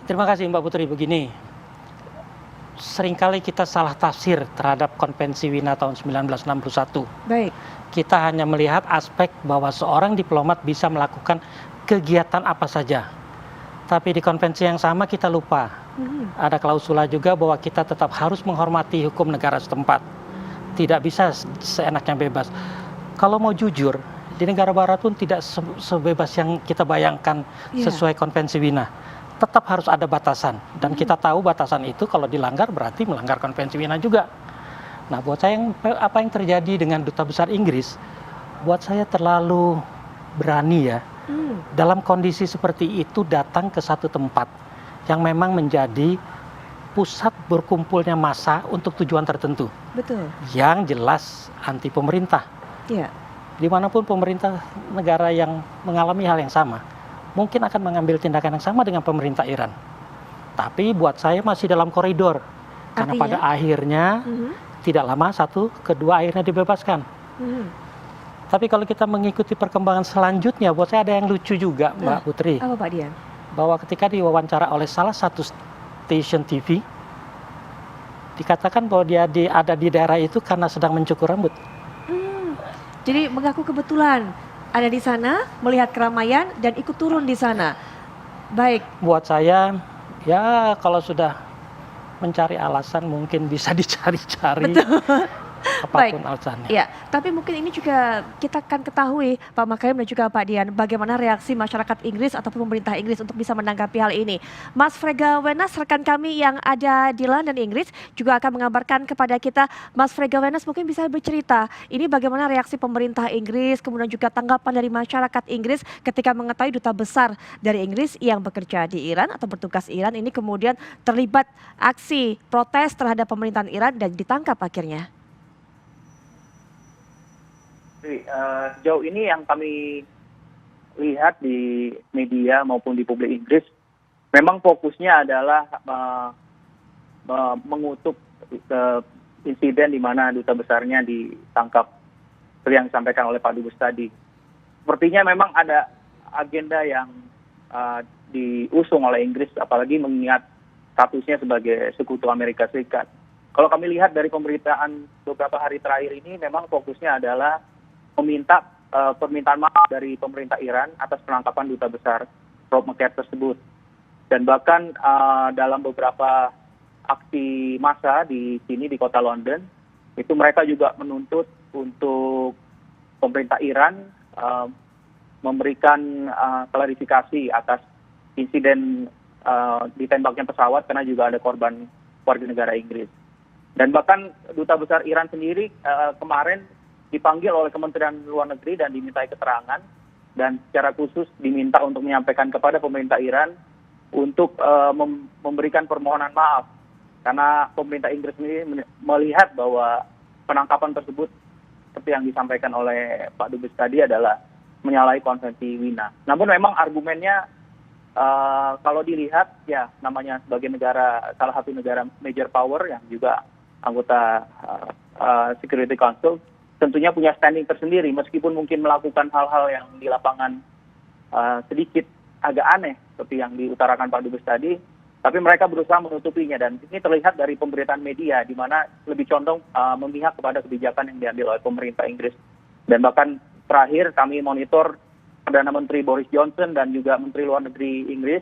Terima kasih Mbak Putri. Begini, seringkali kita salah tafsir terhadap Konvensi Wina tahun 1961. Baik. Kita hanya melihat aspek bahwa seorang diplomat bisa melakukan kegiatan apa saja. Tapi di konvensi yang sama kita lupa. Ada klausula juga bahwa kita tetap harus menghormati hukum negara setempat. Tidak bisa seenaknya bebas. Kalau mau jujur, di negara barat pun tidak sebebas yang kita bayangkan sesuai Konvensi Wina. Tetap harus ada batasan. Dan kita tahu batasan itu kalau dilanggar berarti melanggar Konvensi Wina juga. Nah, buat saya apa yang terjadi dengan Duta Besar Inggris, buat saya terlalu berani ya. Dalam kondisi seperti itu datang ke satu tempat yang memang menjadi pusat berkumpulnya massa untuk tujuan tertentu. Betul. Yang jelas anti pemerintah. Iya. Dimanapun pemerintah negara yang mengalami hal yang sama, mungkin akan mengambil tindakan yang sama dengan pemerintah Iran. Tapi buat saya masih dalam koridor. Karena pada akhirnya tidak lama satu, kedua akhirnya dibebaskan. Tapi kalau kita mengikuti perkembangan selanjutnya, buat saya ada yang lucu juga, Mbak Putri. Apa Pak Dian? Bahwa ketika diwawancara oleh salah satu stasiun TV, dikatakan bahwa dia ada di daerah itu karena sedang mencukur rambut. Jadi mengaku kebetulan ada di sana, melihat keramaian dan ikut turun di sana. Baik. Buat saya, ya kalau sudah mencari alasan mungkin bisa dicari-cari. Apapun alasannya. Ya, tapi mungkin ini juga kita akan ketahui Pak Makarim dan juga Pak Dian bagaimana reaksi masyarakat Inggris ataupun pemerintah Inggris untuk bisa menanggapi hal ini. Mas Frega Wenas, rekan kami yang ada di London, Inggris, juga akan mengabarkan kepada kita. Mas Frega Wenas mungkin bisa bercerita, ini bagaimana reaksi pemerintah Inggris, kemudian juga tanggapan dari masyarakat Inggris ketika mengetahui duta besar dari Inggris yang bekerja di Iran atau bertugas Iran ini kemudian terlibat aksi protes terhadap pemerintahan Iran dan ditangkap akhirnya. Sejauh ini yang kami lihat di media maupun di publik Inggris, memang fokusnya adalah mengutuk insiden di mana duta besarnya ditangkap, seperti yang disampaikan oleh Pak Dubes tadi. Sepertinya memang ada agenda yang diusung oleh Inggris, apalagi mengingat statusnya sebagai sekutu Amerika Serikat. Kalau kami lihat dari pemberitaan beberapa hari terakhir ini, memang fokusnya adalah meminta permintaan maaf dari pemerintah Iran atas penangkapan duta besar Rob McCabe tersebut. Dan bahkan dalam beberapa aksi massa di sini di kota London, itu mereka juga menuntut untuk pemerintah Iran memberikan klarifikasi atas insiden ditembaknya pesawat karena juga ada korban warga negara Inggris. Dan bahkan duta besar Iran sendiri kemarin dipanggil oleh Kementerian Luar Negeri dan dimintai keterangan, dan secara khusus diminta untuk menyampaikan kepada pemerintah Iran untuk memberikan permohonan maaf karena pemerintah Inggris ini melihat bahwa penangkapan tersebut seperti yang disampaikan oleh Pak Dubes tadi adalah menyalahi Konvensi Wina. Namun memang argumennya kalau dilihat ya namanya sebagai salah satu negara major power yang juga anggota Security Council, tentunya punya standing tersendiri, meskipun mungkin melakukan hal-hal yang di lapangan sedikit agak aneh, seperti yang diutarakan Pak Dubes tadi, tapi mereka berusaha menutupinya, dan ini terlihat dari pemberitaan media, di mana lebih condong memihak kepada kebijakan yang diambil oleh pemerintah Inggris. Dan bahkan terakhir kami monitor Perdana Menteri Boris Johnson dan juga Menteri Luar Negeri Inggris,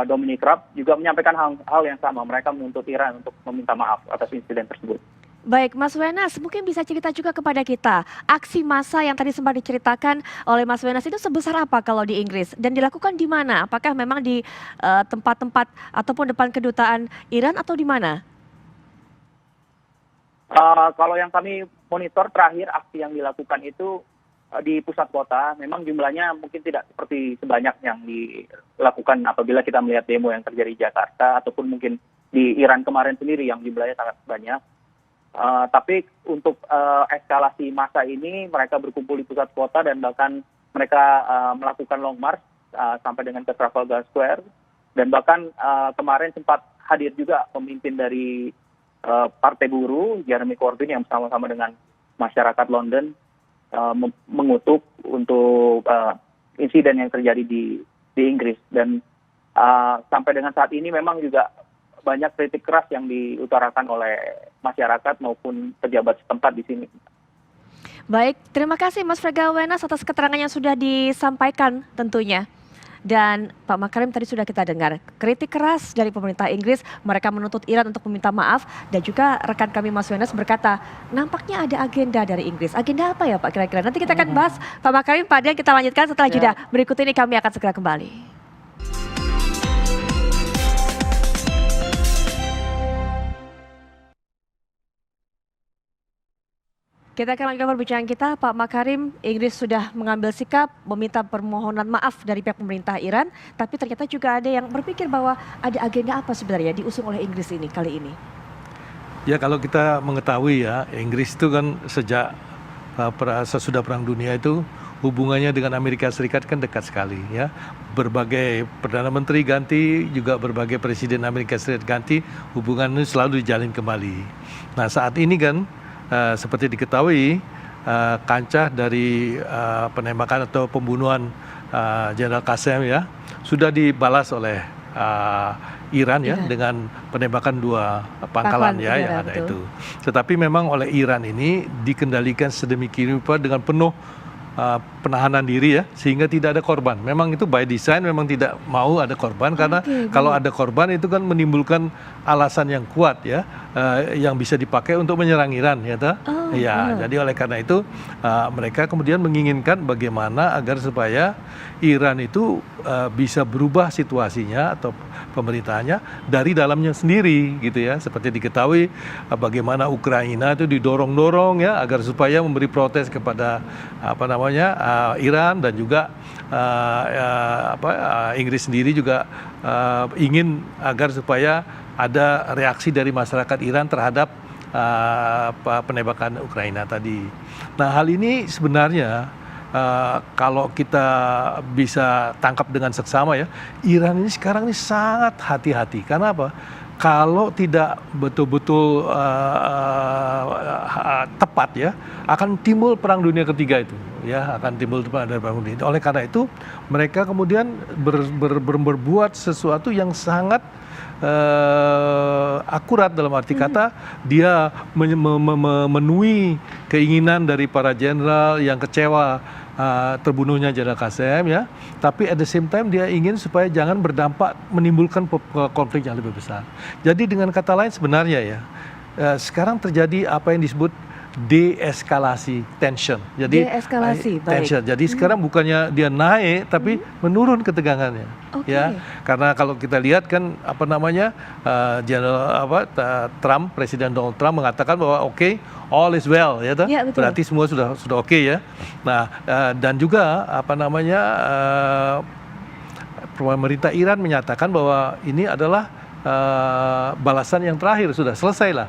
Dominic Raab, juga menyampaikan hal yang sama, mereka menuntut Iran untuk meminta maaf atas insiden tersebut. Baik, Mas Wenas, mungkin bisa cerita juga kepada kita, aksi massa yang tadi sempat diceritakan oleh Mas Wenas itu sebesar apa kalau di Inggris? Dan dilakukan di mana? Apakah memang di tempat-tempat ataupun depan kedutaan Iran atau di mana? Kalau yang kami monitor terakhir, aksi yang dilakukan itu di pusat kota, memang jumlahnya mungkin tidak seperti sebanyak yang dilakukan apabila kita melihat demo yang terjadi di Jakarta, ataupun mungkin di Iran kemarin sendiri yang jumlahnya sangat banyak. Tapi untuk eskalasi massa ini mereka berkumpul di pusat kota dan bahkan mereka melakukan long march sampai dengan ke Trafalgar Square, dan bahkan kemarin sempat hadir juga pemimpin dari Partai Buruh, Jeremy Corbyn, yang bersama-sama dengan masyarakat London mengutuk untuk insiden yang terjadi di Inggris. Dan sampai dengan saat ini memang juga banyak kritik keras yang diutarakan oleh masyarakat maupun pejabat setempat di sini. Baik, terima kasih Mas Frega Wenas atas keterangan yang sudah disampaikan tentunya. Dan Pak Makarim tadi sudah kita dengar kritik keras dari pemerintah Inggris, mereka menuntut Iran untuk meminta maaf, dan juga rekan kami Mas Wenas berkata nampaknya ada agenda dari Inggris. Agenda apa ya Pak kira-kira? Nanti kita akan bahas Pak Makarim, Pak Dian, kita lanjutkan setelah jeda. Berikut ini kami akan segera kembali. Kita akan lanjutkan perbincangan kita, Pak Makarim. Inggris sudah mengambil sikap meminta permohonan maaf dari pihak pemerintah Iran, tapi ternyata juga ada yang berpikir bahwa ada agenda apa sebenarnya diusung oleh Inggris ini kali ini. Ya, kalau kita mengetahui ya, Inggris itu kan sejak sesudah Perang Dunia itu hubungannya dengan Amerika Serikat kan dekat sekali ya. Berbagai Perdana Menteri ganti, juga berbagai Presiden Amerika Serikat ganti, hubungan ini selalu dijalin kembali. Nah, saat ini kan seperti diketahui, kancah dari penembakan atau pembunuhan Jenderal Qasem ya sudah dibalas oleh Iran ya dengan penembakan 2 pangkalan ya yang ada itu. Tetapi memang oleh Iran ini dikendalikan sedemikian rupa dengan penuh penahanan diri ya, sehingga tidak ada korban. Memang itu by design, memang tidak mau ada korban karena kalau ada korban itu kan menimbulkan alasan yang kuat ya, yang bisa dipakai untuk menyerang Iran ya toh. Jadi oleh karena itu mereka kemudian menginginkan bagaimana agar supaya Iran itu bisa berubah situasinya atau pemerintahnya dari dalamnya sendiri gitu ya. Seperti diketahui bagaimana Ukraina itu didorong-dorong ya agar supaya memberi protes kepada Iran, dan juga Inggris sendiri juga ingin agar supaya ada reaksi dari masyarakat Iran terhadap penembakan Ukraina tadi. Nah, hal ini sebenarnya kalau kita bisa tangkap dengan seksama ya, Iran ini sekarang ini sangat hati-hati. Karena apa? Kalau tidak betul-betul tepat ya, akan timbul Perang Dunia Ketiga itu ya, akan timbul dari Perang Dunia. Oleh karena itu mereka kemudian berbuat sesuatu yang sangat akurat, dalam arti kata dia memenuhi keinginan dari para jenderal yang kecewa terbunuhnya Jenderal Qasem ya, tapi at the same time dia ingin supaya jangan berdampak menimbulkan konflik yang lebih besar. Jadi dengan kata lain sebenarnya ya, sekarang terjadi apa yang disebut deeskalasi tension. Jadi tension. Jadi sekarang bukannya dia naik tapi menurun ketegangannya. Ya, karena kalau kita lihat kan Trump, Presiden Donald Trump mengatakan bahwa all is well ya toh. Berarti semua sudah oke ya. Nah, dan juga pemerintah Iran menyatakan bahwa ini adalah balasan yang terakhir, sudah selesai lah.